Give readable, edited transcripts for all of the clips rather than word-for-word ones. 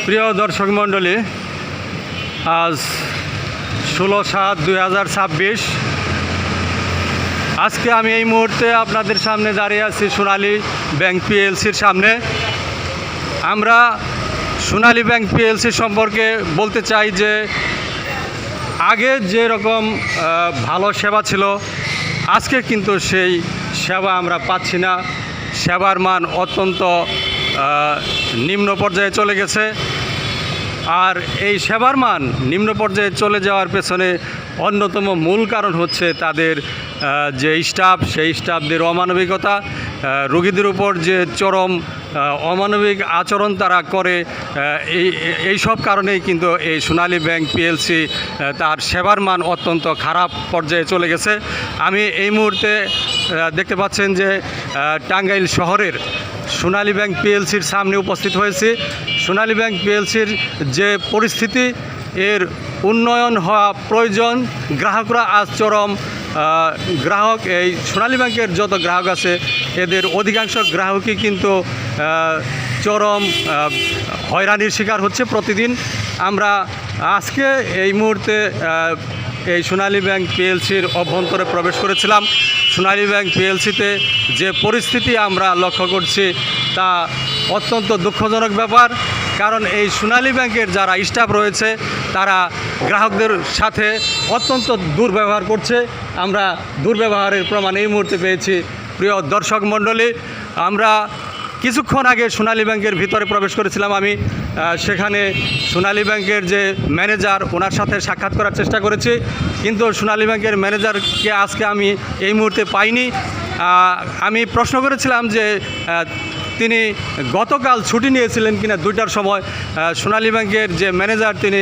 প্রিয় দর্শক মণ্ডলী, আজ 16/7/2026 আজকে আমি এই মুহূর্তে আপনাদের সামনে দাঁড়িয়ে আছি সোনালী ব্যাংক পিএলসির সামনে। আমরা সোনালী ব্যাংক পিএলসি সম্পর্কে বলতে চাই যে আগে যেরকম ভালো সেবা ছিল, আজকে কিন্তু সেই সেবা আমরা পাচ্ছি না। সেবার মান অত্যন্ত নিম্ন পর্যায়ে চলে গেছে। আর এই সেবার মান নিম্ন পর্যায়ে চলে যাওয়ার পেছনে অন্যতম মূল কারণ হচ্ছে তাদের যে স্টাফ, সেই স্টাফদের অমানবিকতা, রোগীদের উপর যে চরম অমানবিক আচরণ তারা করে। এই সব কারণেই কিন্তু এই সোনালী ব্যাংক পিএলসি তার সেবার মান অত্যন্ত খারাপ পর্যায়ে চলে গেছে। আমি এই মুহূর্তে দেখতে পাচ্ছেন যে টাঙ্গাইল শহরের সোনালী ব্যাংক পিএলসির সামনে উপস্থিত হয়েছি। সোনালী ব্যাংক পিএলসির যে পরিস্থিতি, এর উন্নয়ন হওয়া প্রয়োজন। গ্রাহকরা আজ চরম গ্রাহক, এই সোনালী ব্যাংকের যত গ্রাহক আছে এদের অধিকাংশ গ্রাহকই কিন্তু চরম হয়রানির শিকার হচ্ছে প্রতিদিন। আমরা আজকে এই মুহূর্তে এই সোনালী ব্যাংক পিএলসির অভ্যন্তরে প্রবেশ করেছিলাম। সোনালী ব্যাংক পিএলসিতে যে পরিস্থিতি আমরা লক্ষ্য করছি তা অত্যন্ত দুঃখজনক ব্যাপার। কারণ এই সোনালী ব্যাংকের যারা স্টাফ রয়েছে তারা গ্রাহকদের সাথে অত্যন্ত দুর্ব্যবহার করছে। আমরা দুর্ব্যবহারের প্রমাণ এই মুহূর্তে পেয়েছি। প্রিয় দর্শক মণ্ডলী, আমরা কিছুক্ষণ আগে সোনালী ব্যাংকের ভিতরে প্রবেশ করেছিলাম। আমি সেখানে সোনালী ব্যাংকের যে ম্যানেজার, ওনার সাথে সাক্ষাৎ করার চেষ্টা করেছি, কিন্তু সোনালী ব্যাংকের ম্যানেজারকে আজকে আমি এই মুহূর্তে পাইনি। আমি প্রশ্ন করেছিলাম যে তিনি গতকাল ছুটি নিয়েছিলেন কিনা 2টার সময়। সোনালী ব্যাংকের যে ম্যানেজার তিনি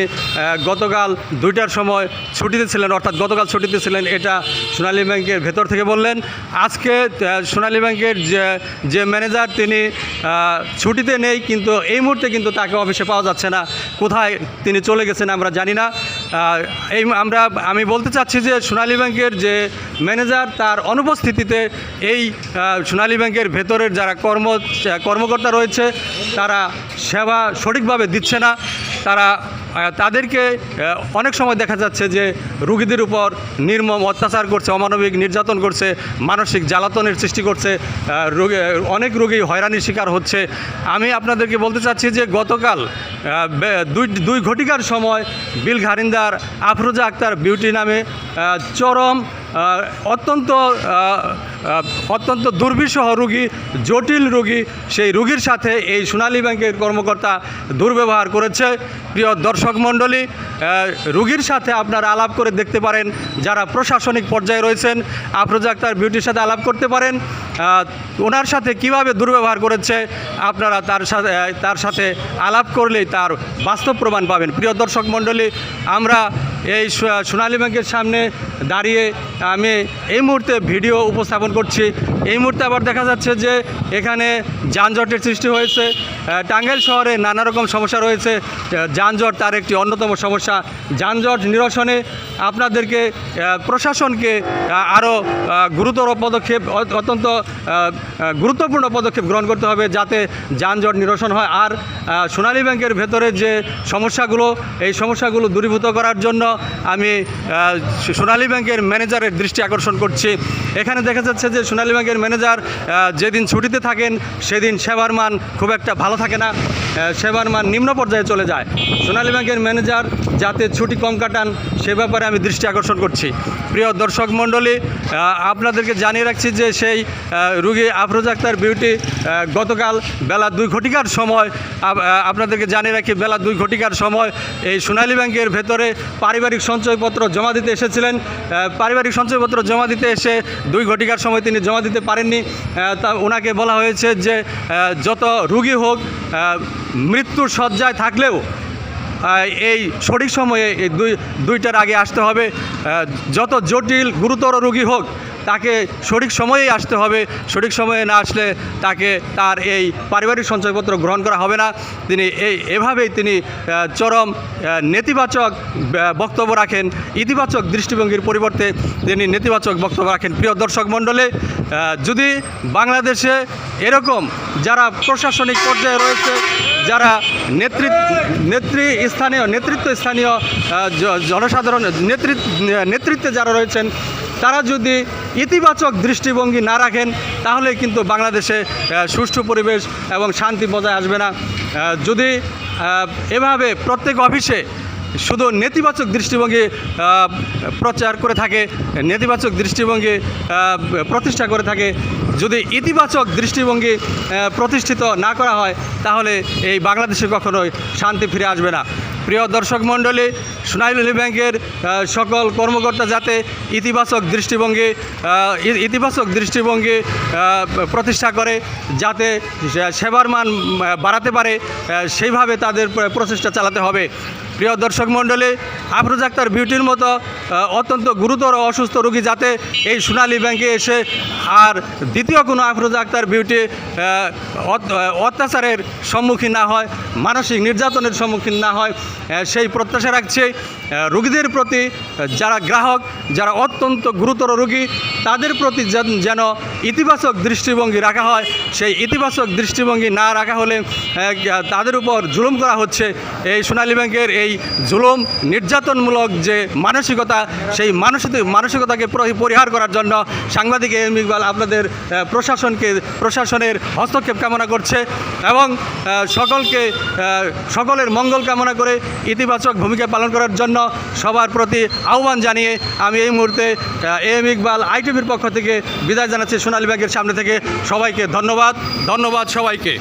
গতকাল 2টার সময় ছুটিতে ছিলেন, অর্থাৎ গতকাল ছুটিতে ছিলেন, এটা সোনালী ব্যাংকের ভেতর থেকে বললেন। আজকে সোনালী ব্যাংকের যে ম্যানেজার তিনি ছুটিতে নেই, কিন্তু এই মুহূর্তে কিন্তু তাকে অফিসে পাওয়া যাচ্ছে না। কোথায় তিনি চলে গেছেন আমরা জানি না। আমি বলতে চাচ্ছি যে সোনালী ব্যাংকের যে ম্যানেজার, তার অনুপস্থিতিতে এই সোনালী ব্যাংকের ভেতরের যারা কর্মকর্তা রয়েছে তারা সেবা সঠিকভাবে দিচ্ছে না। তাদেরকে অনেক সময় দেখা যাচ্ছে যে রোগীদের উপর নির্মম অত্যাচার করছে, অমানবিক নির্যাতন করছে, মানসিক জ্বালাতনের সৃষ্টি করছে। অনেক রোগী হয়রানির শিকার হচ্ছে। আমি আপনাদেরকে বলতে চাচ্ছি যে গতকাল 2 ঘটিকার সময় বিলঘারিন্দার আফরোজা আক্তার বিউটি নামে চরম অত্যন্ত দুর্বিষহ রোগী, জটিল রোগী, সেই রোগীর সাথে এই সোনালী ব্যাংকের কর্মকর্তা দুর্ব্যবহার করেছে। প্রিয় দর্শক মণ্ডলী, রোগীর সাথে আপনারা আলাপ করে দেখতে পারেন। যারা প্রশাসনিক পর্যায়ে রয়েছেন, আফরোজা আক্তার বিউটির সাথে আলাপ করতে পারেন। ওনার সাথে কিভাবে দুর্ব্যবহার করেছে আপনারা তার সাথে আলাপ করলেই তার বাস্তব প্রমাণ পাবেন। প্রিয় দর্শক মণ্ডলী, আমরা এই সোনালী ব্যাংকের সামনে দাঁড়িয়ে আমি এই মুহূর্তে ভিডিও উপস্থাপন করছি। এই মুহূর্তে আবার দেখা যাচ্ছে যে এখানে যানজটের সৃষ্টি হয়েছে। টাঙ্গাইল শহরে নানা রকম সমস্যা রয়েছে, যানজট তার একটি অন্যতম সমস্যা। যানজট নিরসনে আপনাদেরকে প্রশাসনকে আরও অত্যন্ত গুরুত্বপূর্ণ পদক্ষেপ গ্রহণ করতে হবে যাতে যানজট নিরসন হয়। আর সোনালী ব্যাংকের ভেতরে যে সমস্যাগুলো, এই সমস্যাগুলো দূরীভূত করার জন্য আমি সোনালী ব্যাংকের ম্যানেজারের দৃষ্টি আকর্ষণ করছি। এখানে দেখা যাচ্ছে যে সোনালী ব্যাংকের ম্যানেজার যেদিন ছুটিতে থাকেন সেদিন সেবার মান খুব একটা ভালো থাকে না, সেবার মান নিম্ন পর্যায়ে চলে যায়। সোনালী ব্যাংকের ম্যানেজার যাতে ছুটি কম কাটান সে ব্যাপারে আমি দৃষ্টি আকর্ষণ করছি। প্রিয় দর্শক মণ্ডলী, আপনাদেরকে জানিয়ে রাখছি যে সেই রোগী আফরোজা আক্তার বিউটি গতকাল বেলা 2 ঘটিকার সময়, আপনাদেরকে জানিয়ে রাখি, বেলা 2 ঘটিকার সময় এই সোনালী ব্যাংকের ভেতরে পারিবারিক সঞ্চয়পত্র জমা দিতে এসেছিলেন। পারিবারিক সঞ্চয়পত্র জমা দিতে এসে 2 ঘটিকার সময় তিনি জমা দিতে পারেননি। ওনাকে বলা হয়েছে যে যত রোগী হোক, মৃত্যুর শয্যায় থাকলেও এই সঠিক সময়ে এই 2টার আগে আসতে হবে। যত জটিল গুরুতর রোগী হোক তাকে সঠিক সময়েই আসতে হবে। সঠিক সময়ে না আসলে তাকে তার এই পারিবারিক সঞ্চয়পত্র গ্রহণ করা হবে না। তিনি এভাবেই তিনি চরম নেতিবাচক বক্তব্য রাখেন, ইতিবাচক দৃষ্টিভঙ্গির পরিবর্তে তিনি নেতিবাচক বক্তব্য রাখেন। প্রিয় দর্শক মণ্ডলী, যদি বাংলাদেশে এরকম যারা প্রশাসনিক পর্যায়ে রয়েছে, যারা নেতৃত্বস্থানীয় জনসাধারণ নেতৃত্বে যারা রয়েছেন, তারা যদি ইতিবাচক দৃষ্টিভঙ্গি না রাখেন তাহলে কিন্তু বাংলাদেশে সুষ্ঠু পরিবেশ এবং শান্তি বজায় আসবে না। যদি এভাবে প্রত্যেক অফিসে শুধু নেতিবাচক দৃষ্টিভঙ্গি প্রচার করে থাকে, নেতিবাচক দৃষ্টিভঙ্গি প্রতিষ্ঠা করে থাকে, যদি ইতিবাচক দৃষ্টিভঙ্গি প্রতিষ্ঠিত না করা হয় তাহলে এই বাংলাদেশে কখনোই শান্তি ফিরে আসবে না। প্রিয় দর্শক মণ্ডলী, সোনালী ব্যাংকের সকল কর্মকর্তা যাতে ইতিবাচক দৃষ্টিভঙ্গি প্রতিষ্ঠা করে, যাতে সেবার মান বাড়াতে পারে, সেইভাবে তাদের প্রচেষ্টা চালাতে হবে। প্রিয় দর্শক মণ্ডলী, আফরোজা আক্তার বিউটির মতো অত্যন্ত গুরুতর অসুস্থ রোগী যাতে এই সোনালী ব্যাংকে এসে আর দ্বিতীয় কোনো আফরোজা আক্তার বিউটি অত্যাচারের সম্মুখীন না হয়, মানসিক নির্যাতনের সম্মুখীন না হয়, সেই প্রত্যাশা রাখছে। রোগীদের প্রতি যারা গ্রাহক, যারা অত্যন্ত গুরুতর রোগী, তাদের প্রতি যেন ইতিবাচক দৃষ্টিভঙ্গি রাখা হয়। সেই ইতিবাচক দৃষ্টিভঙ্গি না রাখা হলে তাদের উপর জুলুম করা হচ্ছে। এই সোনালী ব্যাংকের এই জুলুম নির্যাতনমূলক যে মানসিকতা, সেই মানসিকতাকে পরিহার করার জন্য সাংবাদিক এম ইকবাল আপনাদের প্রশাসনের হস্তক্ষেপ কামনা করছে এবং সকলের মঙ্গল কামনা করে ইতিবাচক ভূমিকা পালন করার জন্য সবার প্রতি আহ্বান জানিয়ে আমি এই মুহূর্তে এম ইকবাল আইটিভির পক্ষ থেকে বিদায় জানাচ্ছি সোনালী ব্যাংকের সামনে থেকে। সবাইকে ধন্যবাদ সবাইকে।